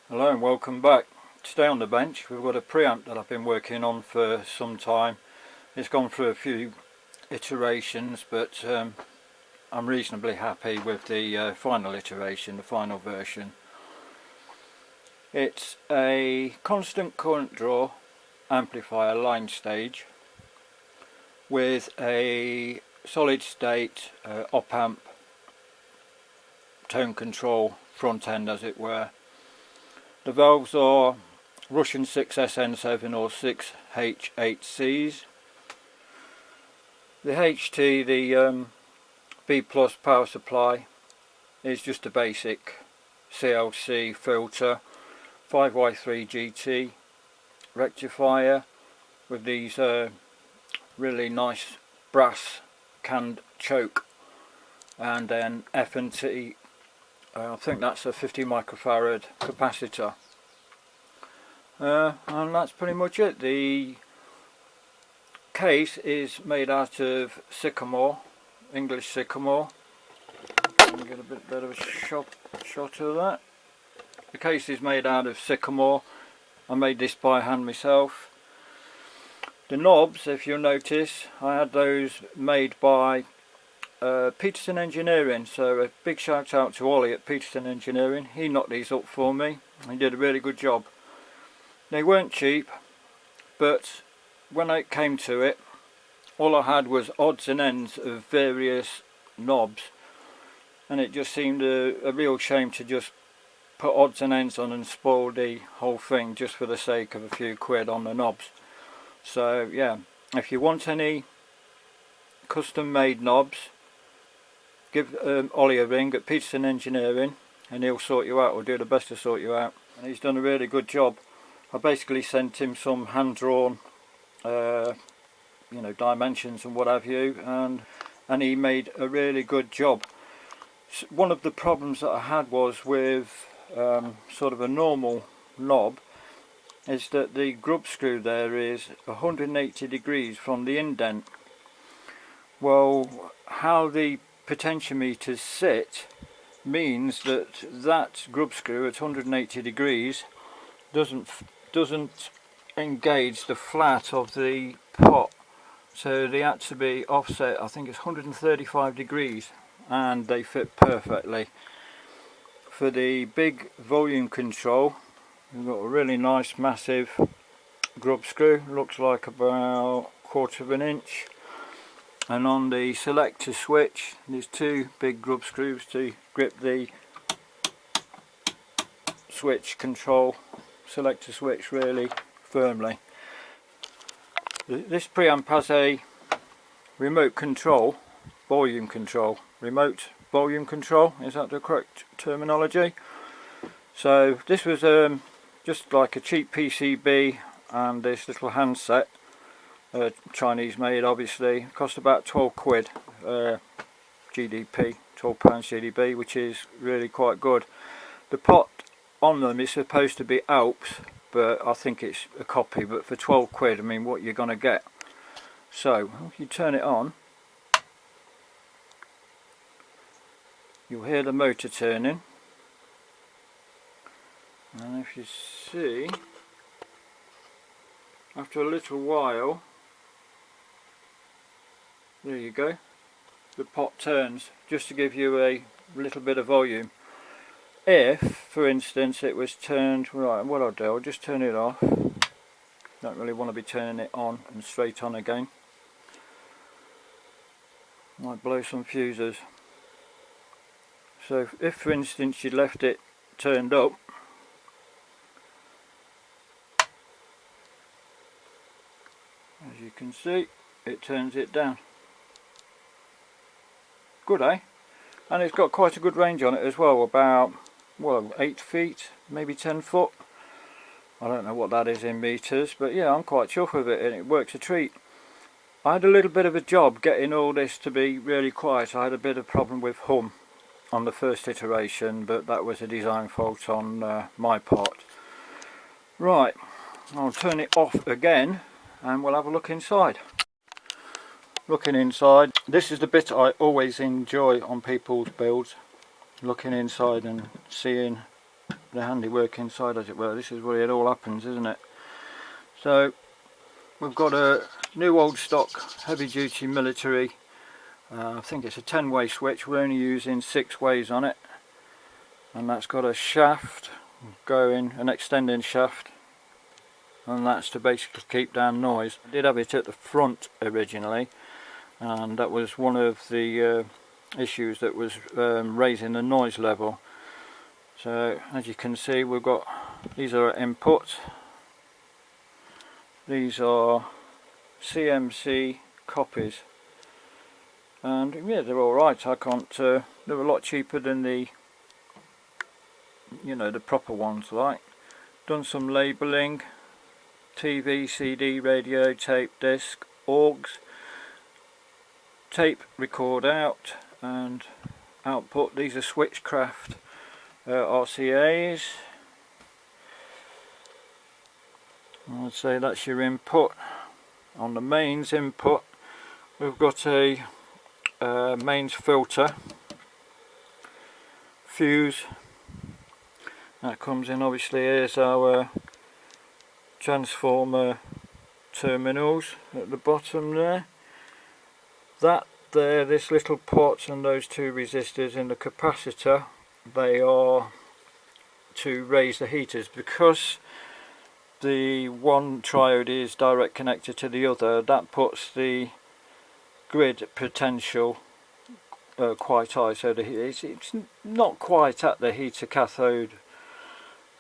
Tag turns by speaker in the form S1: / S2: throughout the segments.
S1: Hello and welcome back. Today on the bench we've got a preamp that I've been working on for some time. It's gone through a few iterations, but I'm reasonably happy with the final iteration, the final version. It's a constant current draw amplifier line stage with a solid state op amp tone control front end, as it were. The valves are Russian 6SN7 or 6H8Cs. The HT, the B plus power supply, is just a basic CLC filter, 5Y3 GT rectifier with these really nice brass canned choke, and then F&T, I think that's a 50 microfarad capacitor, and that's pretty much it. The case is made out of sycamore, English sycamore. Let me get a bit better of a shot of that. The case is made out of sycamore. I made this by hand myself. The knobs, if you'll notice, I had those made by Peterson Engineering, so a big shout out to Ollie at Peterson Engineering. He knocked these up for me. He did a really good job. They weren't cheap, but when it came to it, all I had was odds and ends of various knobs, and it just seemed a real shame to just put odds and ends on and spoil the whole thing just for the sake of a few quid on the knobs. So yeah, if you want any custom made knobs, give Ollie a ring at Peterson Engineering and he'll sort you out, or do the best to sort you out. And he's done a really good job. I basically sent him some hand drawn dimensions and what have you, and he made a really good job. One of the problems that I had was with sort of a normal knob is that the grub screw there is 180 degrees from the indent. Well, how the potentiometers sit means that grub screw at 180 degrees doesn't engage the flat of the pot, so they had to be offset. I think it's 135 degrees, and they fit perfectly. For the big volume control, we've got a really nice massive grub screw, looks like about 1/4 of an inch. And on the selector switch, there's two big grub screws to grip the switch control, selector switch, really firmly. This preamp has a remote control, volume control, remote volume control, is that the correct terminology? So this was just like a cheap PCB and this little handset. Chinese made, obviously. Cost about 12 quid GDP, £12 GDP, which is really quite good. The pot on them is supposed to be Alps, but I think it's a copy. But for 12 quid, I mean, what you're going to get. So if you turn it on, you'll hear the motor turning, and if you see, after a little while, there you go, the pot turns, just to give you a little bit of volume. If, for instance, it was turned, right, what I'll do, I'll just turn it off. Don't really want to be turning it on and straight on again. Might blow some fuses. So if, for instance, you left it turned up, as you can see, it turns it down. Good, eh? And it's got quite a good range on it as well, about, well, 8 feet, maybe 10 foot. I don't know what that is in meters, but yeah, I'm quite chuffed with it, and it works a treat. I had a little bit of a job getting all this to be really quiet. I had a bit of problem with hum on the first iteration, but that was a design fault on my part. Right, I'll turn it off again and we'll have a look inside. Looking inside, this is the bit I always enjoy on people's builds, looking inside and seeing the handiwork inside, as it were. This is where it all happens, isn't it? So we've got a new old stock heavy duty military, I think it's a 10-way switch. We're only using 6 ways on it, and that's got a shaft going, an extending shaft, and that's to basically keep down noise. I did have it at the front originally, and that was one of the issues that was raising the noise level. So as you can see, we've got, these are inputs, these are CMC copies, and yeah, they're alright. I can't, they're a lot cheaper than the, you know, the proper ones. Like, done some labelling, TV, CD, radio, tape, disc, AUX, tape, record out and output. These are Switchcraft RCAs. I'd say that's your input. On the mains input, we've got a mains filter, fuse, that comes in. Obviously here's our transformer terminals at the bottom there. That there, this little pot and those 2 resistors in the capacitor, they are to raise the heaters. Because the one triode is direct connected to the other, that puts the grid potential quite high, so it's not quite at the heater cathode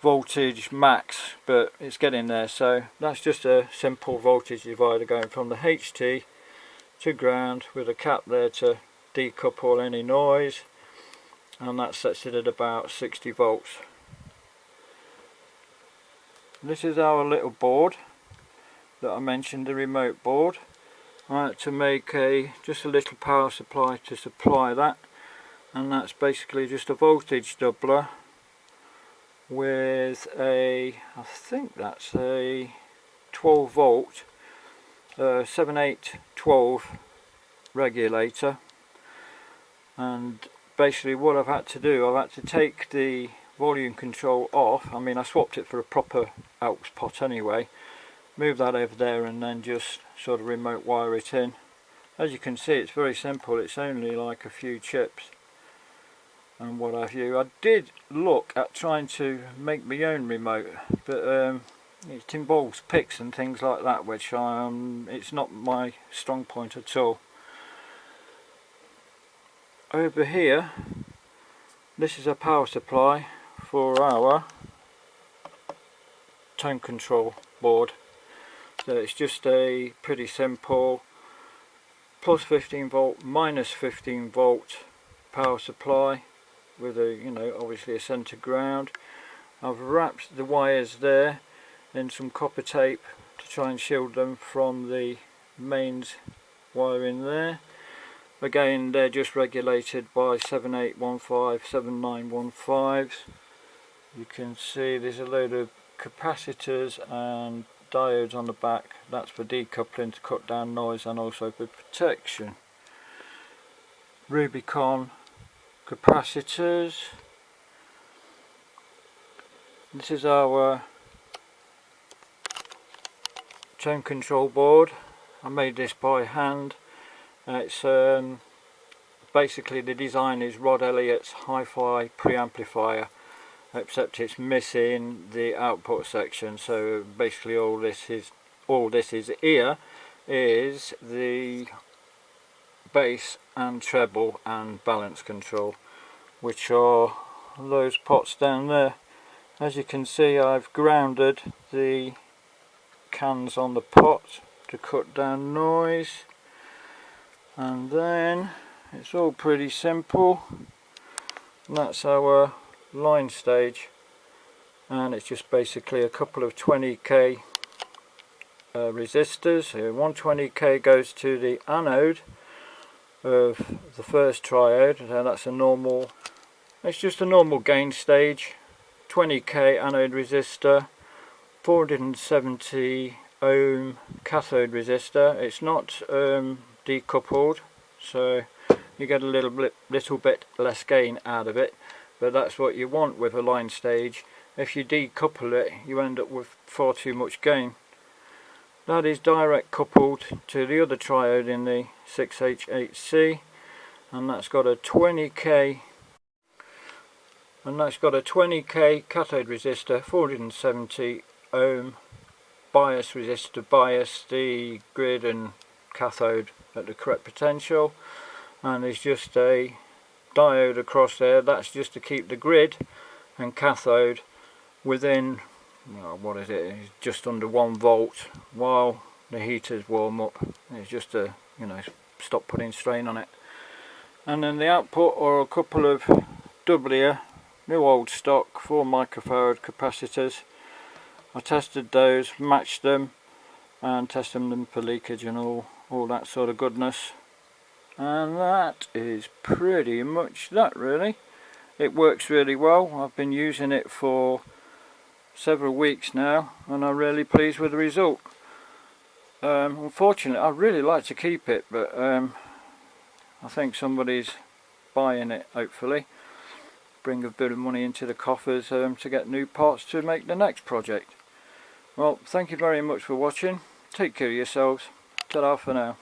S1: voltage max, but it's getting there. So that's just a simple voltage divider going from the HT to ground with a cap there to decouple any noise, and that sets it at about 60 volts. This is our little board that I mentioned, the remote board. I had to make just a little power supply to supply that, and that's basically just a voltage doubler with a, I think that's a 12 volt 7812 regulator. And basically what I've had to do, I've had to take the volume control off. I mean, I swapped it for a proper aux pot anyway, move that over there and then just sort of remote wire it in. As you can see, it's very simple. It's only like a few chips and what have you. I did look at trying to make my own remote, but it involves picks and things like that, which it's not my strong point at all. Over here, this is a power supply for our tone control board. So it's just a pretty simple plus 15 volt, minus 15 volt power supply with a, you know, obviously a center ground. I've wrapped the wires there in some copper tape to try and shield them from the mains wiring there. Again, they're just regulated by 7815, 7915s. You can see there's a load of capacitors and diodes on the back. That's for decoupling to cut down noise and also for protection. Rubicon capacitors. This is our tone control board. I made this by hand. It's basically, the design is Rod Elliott's hi-fi preamplifier, except it's missing the output section. So basically all this is here is the bass and treble and balance control, which are those pots down there. As you can see, I've grounded the cans on the pot to cut down noise, and then it's all pretty simple. And that's our line stage, and it's just basically a couple of 20k resistors. So 120k goes to the anode of the first triode, and that's a normal, it's just a normal gain stage. 20k anode resistor, 470 ohm cathode resistor. It's not decoupled, so you get a little bit less gain out of it. but that's what you want with a line stage. If you decouple it, you end up with far too much gain. That is direct coupled to the other triode in the 6H8C, and that's got a 20k cathode resistor, 470 ohm bias resistor to bias the grid and cathode at the correct potential, and there's just a diode across there. That's just to keep the grid and cathode within, what is it, it's just under 1 volt while the heaters warm up. It's just to, stop putting strain on it. And then the output are a couple of W new old stock 4 microfarad capacitors. I tested those, matched them, and tested them for leakage and all that sort of goodness. And that is pretty much that, really. It works really well. I've been using it for several weeks now, and I'm really pleased with the result. Unfortunately, I'd really like to keep it, but I think somebody's buying it, hopefully. Bring a bit of money into the coffers to get new parts to make the next project. Well, thank you very much for watching. Take care of yourselves. Ta-ra for now.